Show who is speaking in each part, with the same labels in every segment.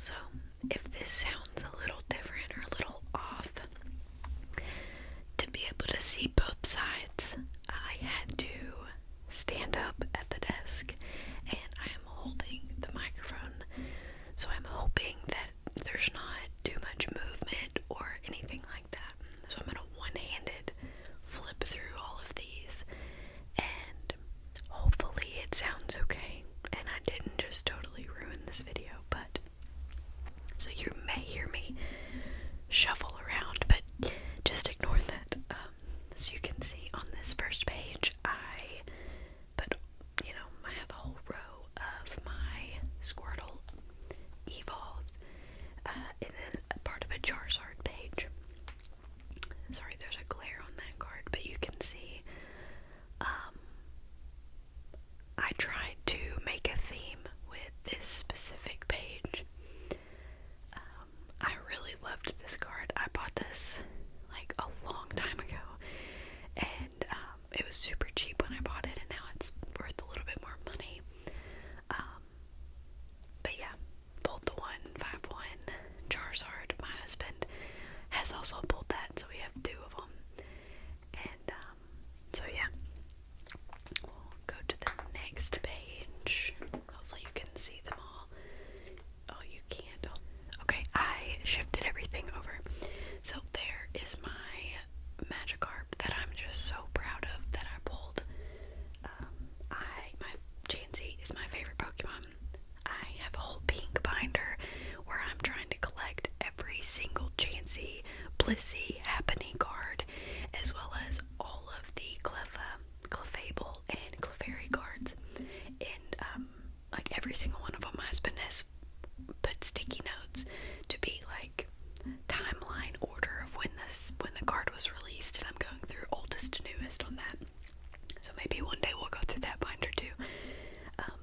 Speaker 1: So if this sounds a little different or a little off, to be able to see both sides, I had to stand up at the desk and I am holding the microphone. So I'm hoping that there's not too much movement or anything like that. So I'm going to one-handed flip through all of these and hopefully it sounds okay and I didn't just totally ruin this video. But so you may hear me shuffle around, but just ignore that. As you can see on this first page, I have a whole row of my Squirtle evolved, and then a part of a Charizard page. Sorry, there's a glare on that card, but you can see, I tried to make a theme with this specific page. I really loved this card. I bought this like a long time ago, and it was super cheap when I bought it, and now it's worth a little bit more money. But yeah, pulled the 151 Charizard. My husband has also pulled that, so we have two of them. And so yeah, we'll go to the next page. Hopefully you can see them all. Oh, you can't. Oh. Okay, I shifted everything over. So there is my Magikarp that I'm just so proud of that I pulled. My Chansey is my favorite Pokemon. I have a whole pink binder where I'm trying to collect every single Chansey, Blissey, Happiny card, as well as all of the Clefable, and Clefairy cards. And like every single one of them, my husband has put sticky notes to be like timeline order of when the card was released, and I'm going through oldest to newest on that. So maybe one day we'll go through that binder too.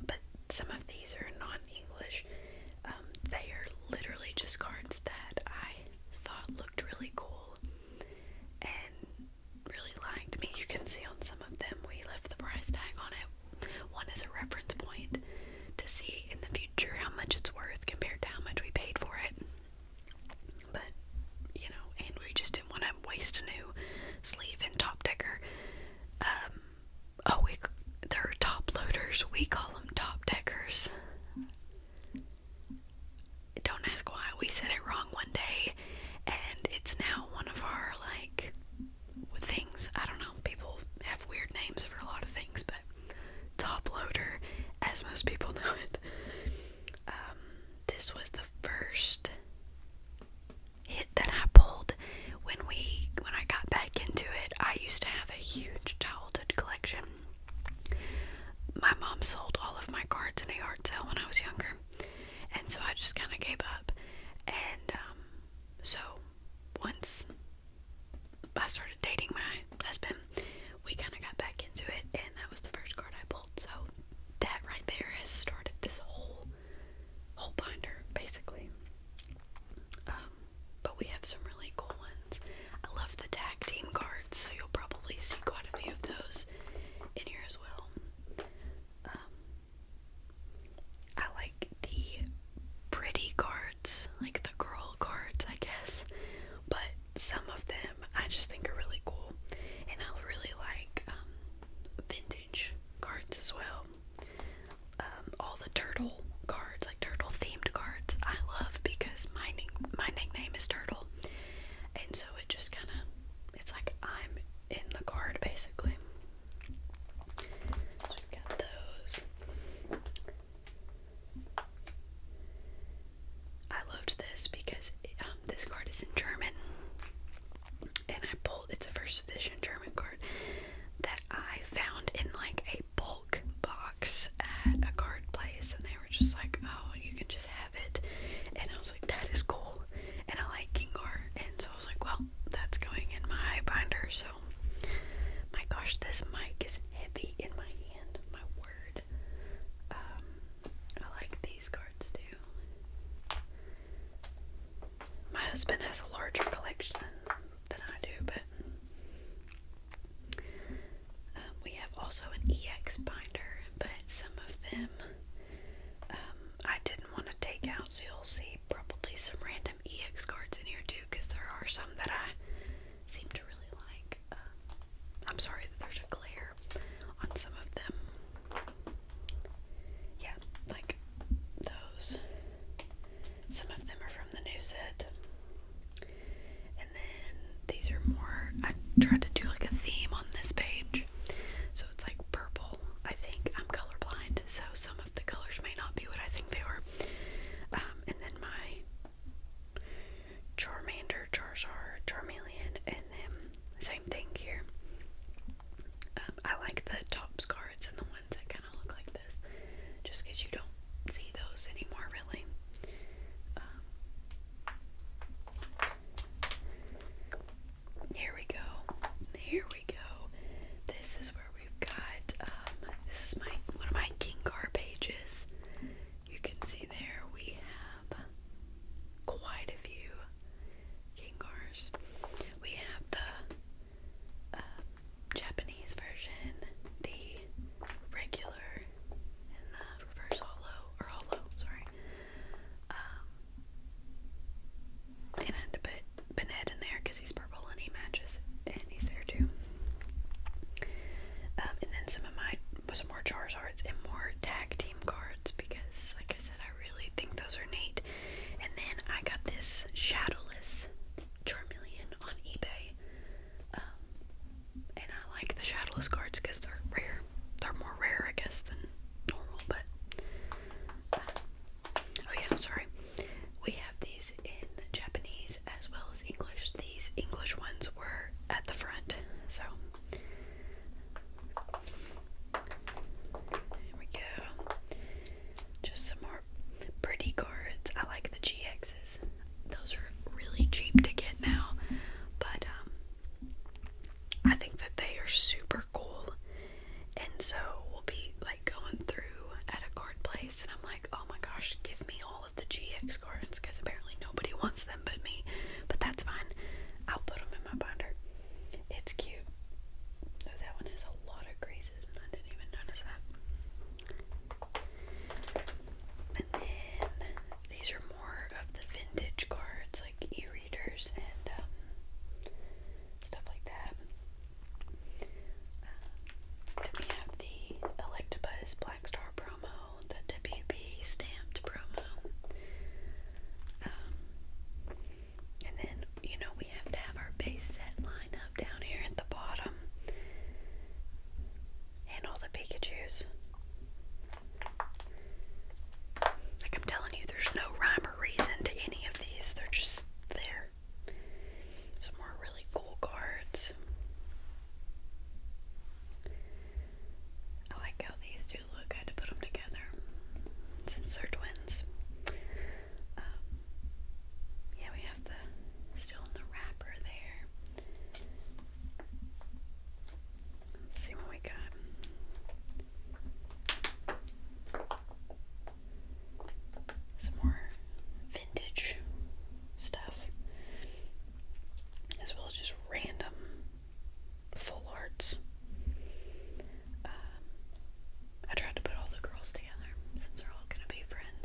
Speaker 1: But some of these are non-English. They are literally just cards that I thought looked really cool and really liked. I mean, you can see on some of them we left the price tag on it. One is a reference point to see in the future how much it's worth compared to how much we paid for it. But, and we just didn't want to waste a new sleeve and top decker. They're top loaders. We call them top deckers. Don't ask why. We said it wrong one day, and it's now one of our, things. I don't know. People have weird names for a lot of things, but top loader, as most people know it. This was the first hit that I pulled when I got back into it. I used to have a huge childhood collection. My mom sold all of my cards in a yard sale when I was younger, and so I just kind of gave up. And so once I started dating my husband, we kind of got back into it, and that was the first card I pulled. So that right there has started this whole binder, basically. But we have some really cool ones. I love the tag team cards, so you'll probably see quite a few of those in here as well. I like the pretty cards, like the girl cards, I guess. But some of them I just think are really cool. And I really like vintage cards as well. All the turtle cards, like turtle themed cards, I love because my nickname is Turtle, and so it just kind of, it's like I'm in the card basically. So we've got those. I loved this because this card is in German, and it's a first edition German card that I found in like a bulk box at a card place, and they were just like, oh, you can just have it. And I was like, that is cool. And I like Gengar, and so I was like, well, that's going in my binder. So my gosh, this mic is heavy in my hand, my word. I like these cards too. My husband has a larger collection than I do, but we have also an EX binder, but some of them I didn't want to take out, so you'll see tried to do like a theme on this page. So it's like purple. I think I'm colorblind, so some of the colors may not be what I think they are. And then my Charmander, Charizard, Charmeleon, and then same thing here. I like the Topps cards and the ones that kind of look like this, just because you don't see those anymore, really. Here we go. Here we go. This is where we've got, this is one of my Gengar pages. You can see there we have quite a few Gengars. We have the Japanese version, the regular, and the reverse holo, sorry. And I had to put Bennett in there because he's purple and he matches, and he's there too. And then some more Charizards and more tag team cards because, like I said, I really think those are neat. And then I got this Shadowless Charmeleon on eBay. And I like the Shadowless cards because they're rare. They're more rare, I guess, than normal, but oh yeah, I'm sorry. We have these in Japanese as well as English. These English ones were at the front, so here we go. Just some more pretty cards. I like the GXs. Those are really cheap to get now, but I think that they are super cool. And so we'll be like going through at a card place, and I'm like, oh my gosh, give me all of the GX cards, because apparently nobody wants them but me. But that's fine. I'll put them in my binder. It's cute. Oh, that one has a lot of creases, and I didn't even notice that. And then these are more of the vintage cards, like e-readers and stuff like that. Then we have the Electabuzz Black Star promo, the WB stamped promo. And then, we have to have our base set line up down here at the bottom. And all the Pikachus. Like I'm telling you, there's no rhyme or reason to any of these. They're just there. Some more really cool cards. I like how these two look. I had to put them together since they're twins. Yeah, we have still in the wrapper there. Let's see what we got. Some more vintage stuff, as well as just random full arts. I tried to put all the girls together since they're all gonna be friends.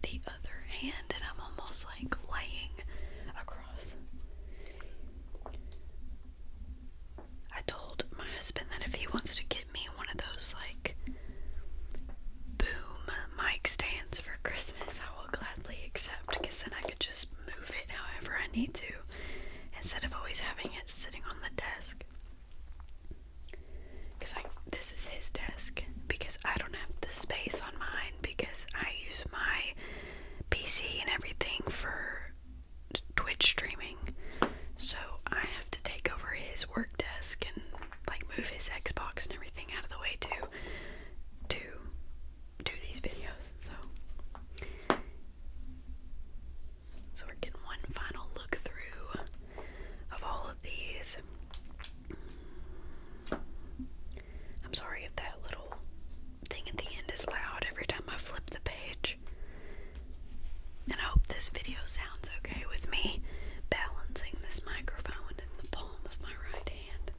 Speaker 1: the other hand, and I'm almost like laying across. I told my husband that if he wants to get me one of those like boom mic stands for Christmas, I will gladly accept, because then I could just move it however I need to instead of always having it sitting on the desk. Because this is his desk, because I don't have the space on mine, because I use my PC and everything for Twitch streaming. So I have to take over his work desk and like move his Xbox and everything out of the way to do these videos. So we're getting one final look through of all of these. I'm sorry if that little thing at the end is loud every time I flip the page. And I hope this video sounds okay with me balancing this microphone in the palm of my right hand.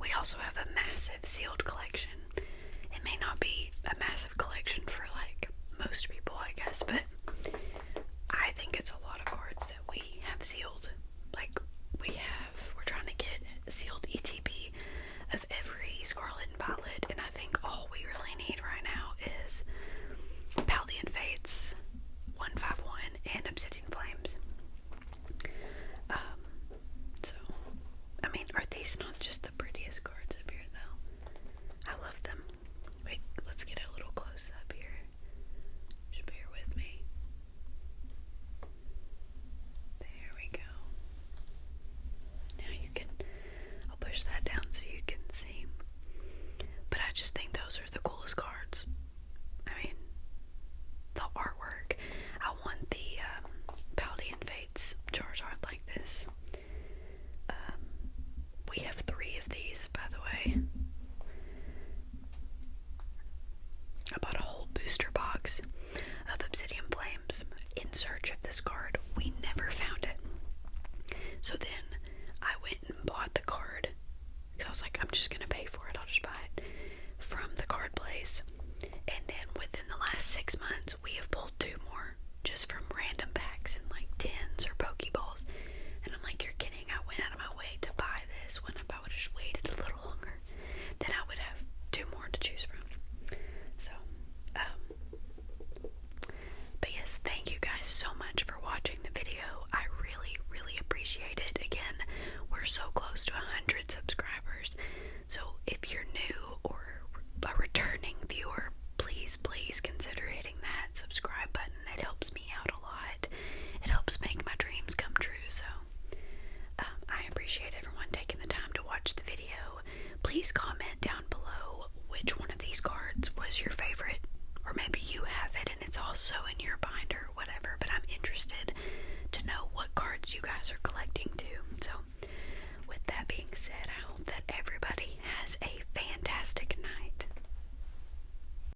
Speaker 1: We also have a massive sealed collection. It may not be a massive collection for like most people, I guess, but I think it's a lot of cards that we have sealed. Like we're trying to get sealed ETB of every Scarlet and Violet, and I think all we really need right now is Paldean Fates 151 and Obsidian Flames. So I mean, are these not just the prettiest cards up here though? I love them. Wait, let's get a little close up here. Just bear with me. There we go. Now you can, I'll push that down so you can see. But I just think those are the coolest cards. I mean, the artwork. I want the Paldean Fates Charizard like this. We have 3 of these, by the way. I bought a whole booster box of Obsidian Flames in search of this card. We never found it. So then I went and bought the card. I was like, I'm just going to pay for it. I'll just buy it from the card place. And then within the last 6 months, we have pulled 2 more just from